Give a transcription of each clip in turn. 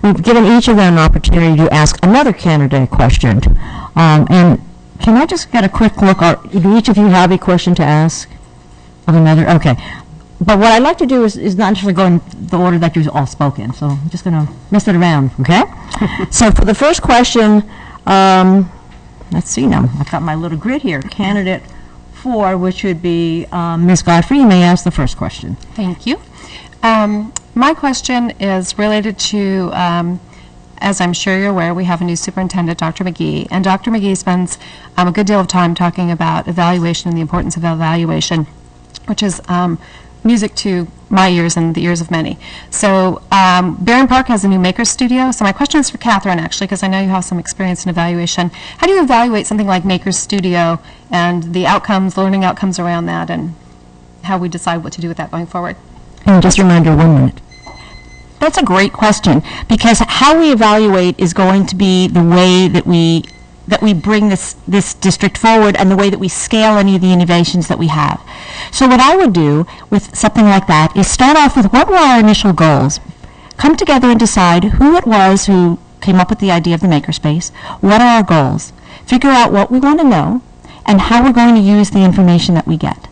We've given each of them an opportunity to ask another candidate a question. And can I just get a quick look? Do each of you have a question to ask of another? Okay. But what I'd like to do is not necessarily go in the order that you've all spoken. So I'm just going to mess it around, okay? So for the first question, let's see now. I've got my little grid here. Candidate 4, which would be Ms. Godfrey. You may ask the first question. Thank you. My question is related to, as I'm sure you're aware, we have a new superintendent, Dr. McGee, and Dr. McGee spends a good deal of time talking about evaluation and the importance of evaluation, which is music to my ears and the ears of many. So Barron Park has a new maker studio. So my question is for Catherine, actually, because I know you have some experience in evaluation. How do you evaluate something like Maker Studio and the outcomes, learning outcomes around that, and how we decide what to do with that going forward? And just a reminder, 1 minute. That's a great question, because how we evaluate is going to be the way that we bring this district forward and the way that we scale any of the innovations that we have. So what I would do with something like that is start off with what were our initial goals, come together and decide who it was who came up with the idea of the makerspace, what are our goals, figure out what we want to know, and how we're going to use the information that we get.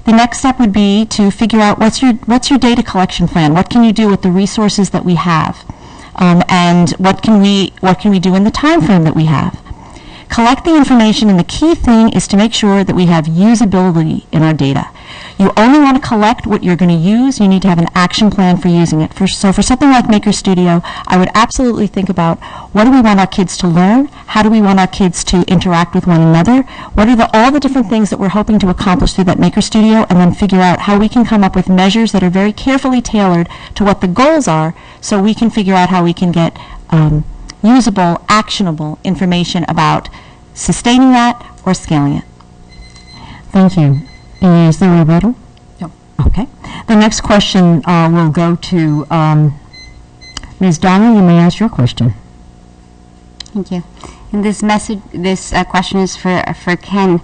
The next step would be to figure out what's your data collection plan, what can you do with the resources that we have, and what can we do in the time frame that we have. Collect the information, and the key thing is to make sure that we have usability in our data. You only want to collect what you're going to use. You need to have an action plan for using it. So for something like Maker Studio, I would absolutely think about what do we want our kids to learn? How do we want our kids to interact with one another? What are all the different things that we're hoping to accomplish through that Maker Studio? And then figure out how we can come up with measures that are very carefully tailored to what the goals are, so we can figure out how we can get usable, actionable information about sustaining that or scaling it. Thank you. Is there a rebuttal? No. Okay. The next question will go to Ms. Donna. You may ask your question. Thank you. And this question is for Ken.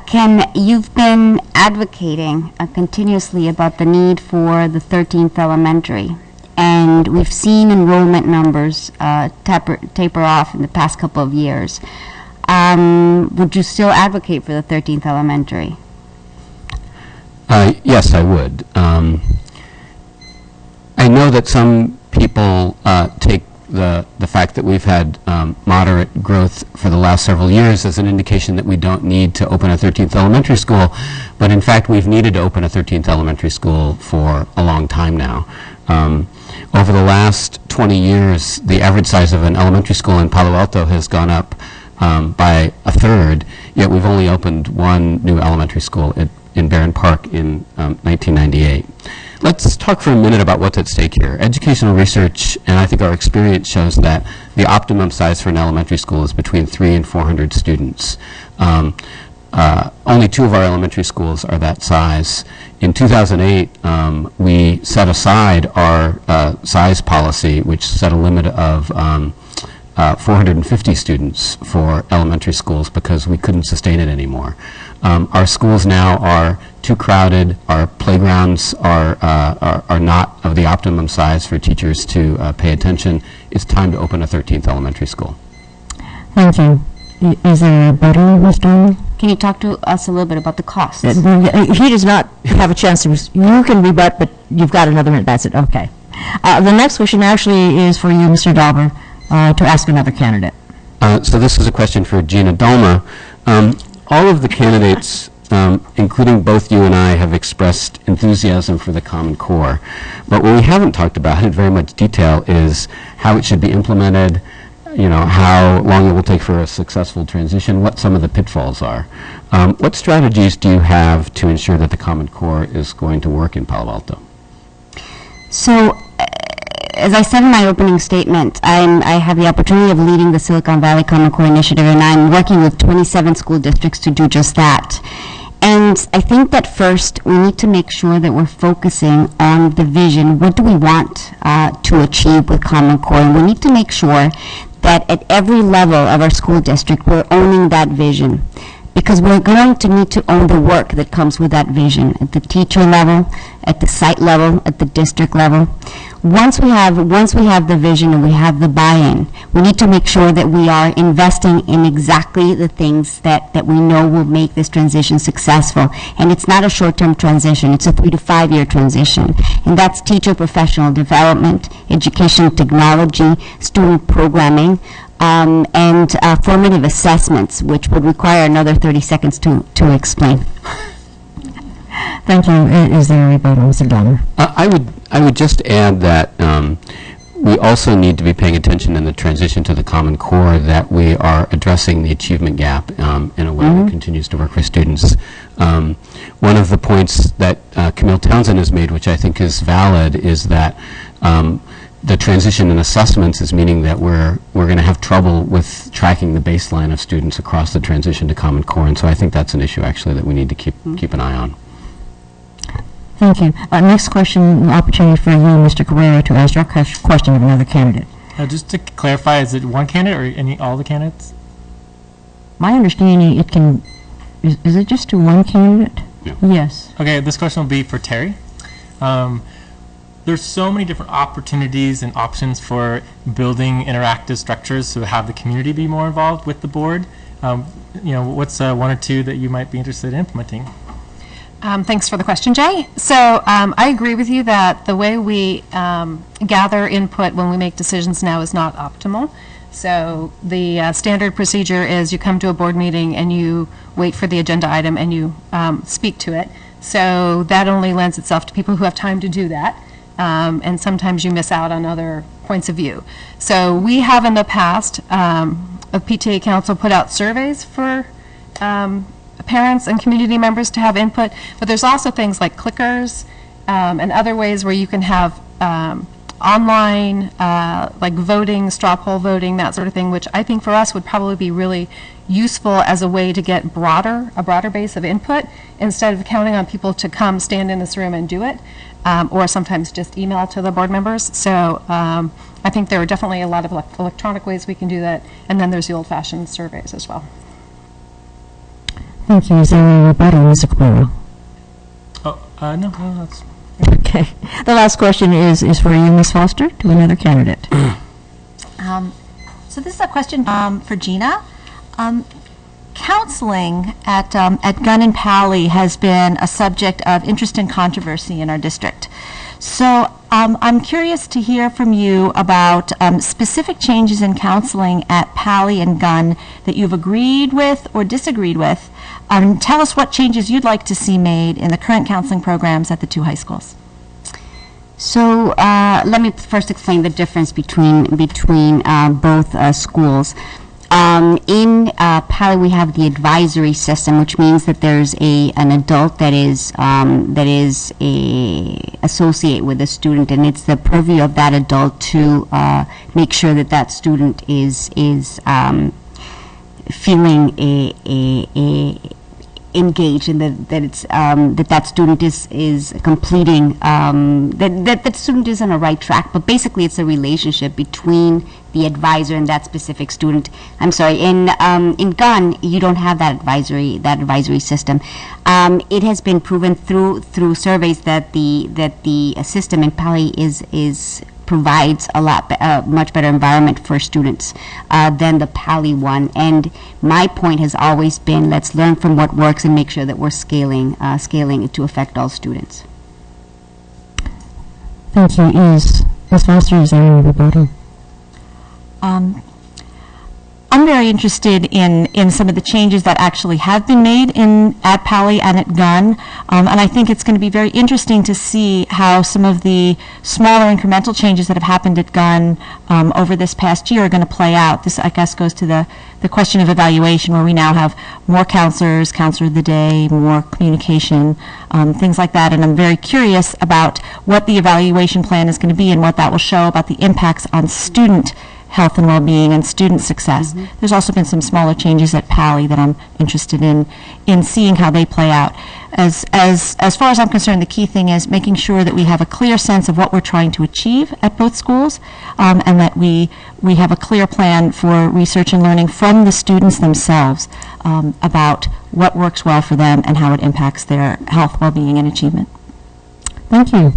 Ken, you've been advocating continuously about the need for the 13th elementary. And we've seen enrollment numbers taper off in the past couple of years. Would you still advocate for the 13th elementary? Yes, I would. I know that some people take the fact that we've had moderate growth for the last several years as an indication that we don't need to open a 13th elementary school, but in fact we've needed to open a 13th elementary school for a long time now. Over the last 20 years, the average size of an elementary school in Palo Alto has gone up by a third, yet we've only opened one new elementary school in Barron Park in 1998. Let's talk for a minute about what's at stake here. Educational research, and I think our experience, shows that the optimum size for an elementary school is between 300 and 400 students. Only 2 of our elementary schools are that size. In 2008, we set aside our size policy, which set a limit of 450 students for elementary schools because we couldn't sustain it anymore. Our schools now are too crowded. Our playgrounds are not of the optimum size for teachers to pay attention. It's time to open a 13th elementary school. Thank you. Is there a rebuttal, Ms. Donnelly? Can you talk to us a little bit about the costs? He does not have a chance to. You can rebut, but you've got another minute. That's it. Okay. The next question actually is for you, Mr. Dauber, to ask another candidate. So this is a question for Gina Dolma. All of the candidates, including both you and I, have expressed enthusiasm for the Common Core. But what we haven't talked about in very much detail is how it should be implemented, how long it will take for a successful transition, what some of the pitfalls are. What strategies do you have to ensure that the Common Core is going to work in Palo Alto? So, as I said in my opening statement, I have the opportunity of leading the Silicon Valley Common Core Initiative, and I'm working with 27 school districts to do just that. And I think that first we need to make sure that we're focusing on the vision. What do we want to achieve with Common Core? And we need to make sure that at every level of our school district we're owning that vision. because we're going to need to own the work that comes with that vision at the teacher level, at the site level, at the district level. Once we have the vision and we have the buy-in, we need to make sure that we are investing in exactly the things that we know will make this transition successful. And it's not a short-term transition, it's a 3 to 5 year transition. And that's teacher professional development, education technology, student programming, and formative assessments, which would require another 30 seconds to explain. Thank you. Is there a rebuttal, Mr. Donner? I would just add that we also need to be paying attention in the transition to the Common Core that we are addressing the achievement gap in a way that continues to work for students. One of the points that Camille Townsend has made, which I think is valid, is that the transition in assessments is meaning that we're going to have trouble with tracking the baseline of students across the transition to Common Core, and so I think that's an issue actually that we need to keep an eye on. Thank you. Next question, opportunity for you, Mr. Carrera, to ask your question of another candidate. Just to clarify, is it one candidate or all the candidates? My understanding, is it just to one candidate? Yeah. Yes. Okay, this question will be for Terry. There's so many different opportunities and options for building interactive structures to have the community be more involved with the board. What's one or two that you might be interested in implementing? Thanks for the question, Jay. So I agree with you that the way we gather input when we make decisions now is not optimal. So the standard procedure is you come to a board meeting and you wait for the agenda item and you speak to it. So that only lends itself to people who have time to do that. And sometimes you miss out on other points of view. So we have in the past, a PTA council put out surveys for parents and community members to have input, but there's also things like clickers and other ways where you can have online, like voting, straw poll voting, that sort of thing, which I think for us would probably be really useful as a way to get a broader base of input instead of counting on people to come stand in this room and do it, or sometimes just email to the board members. So I think there are definitely a lot of electronic ways we can do that, and then there's the old-fashioned surveys as well. Thank you. Is there a rebuttal, Mr. Carrera? No, that's... Okay. The last question is for you, Ms. Foster, to another candidate. So this is a question for Gina. Counseling at Gunn and Pally has been a subject of interest and controversy in our district. So I'm curious to hear from you about specific changes in counseling at Pally and Gunn that you've agreed with or disagreed with. Tell us what changes you'd like to see made in the current counseling programs at the two high schools. So let me first explain the difference between both schools. In Pali, we have the advisory system, which means that there's an adult that is associate with the student, and it's the purview of that adult to make sure that that student is feeling engaged, and that it's that student is completing that student is on a right track. But basically, it's a relationship between the advisor and that specific student. I'm sorry, in Gunn, you don't have that advisory system. It has been proven through surveys that the system in Pali provides a much better environment for students than the Pali one. And my point has always been, let's learn from what works and make sure that we're scaling it to affect all students. Thank you. Ms. Foster, is there any rebuttal? I'm very interested in some of the changes that actually have been made at Pali and at Gunn, and I think it's going to be very interesting to see how some of the smaller incremental changes that have happened at Gunn over this past year are going to play out. This, I guess, goes to the question of evaluation, where we now have more counselors, counselor of the day, more communication, things like that, and I'm very curious about what the evaluation plan is going to be and what that will show about the impacts on student health and well-being and student success. There's also been some smaller changes at Pally that I'm interested in seeing how they play out. As far as I'm concerned, the key thing is making sure that we have a clear sense of what we're trying to achieve at both schools, and that we have a clear plan for research and learning from the students themselves about what works well for them and how it impacts their health, well-being, and achievement. Thank you.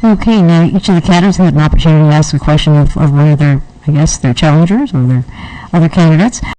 Okay, now each of the candidates had an opportunity to ask a question of one of their, I guess, their challengers or their other candidates.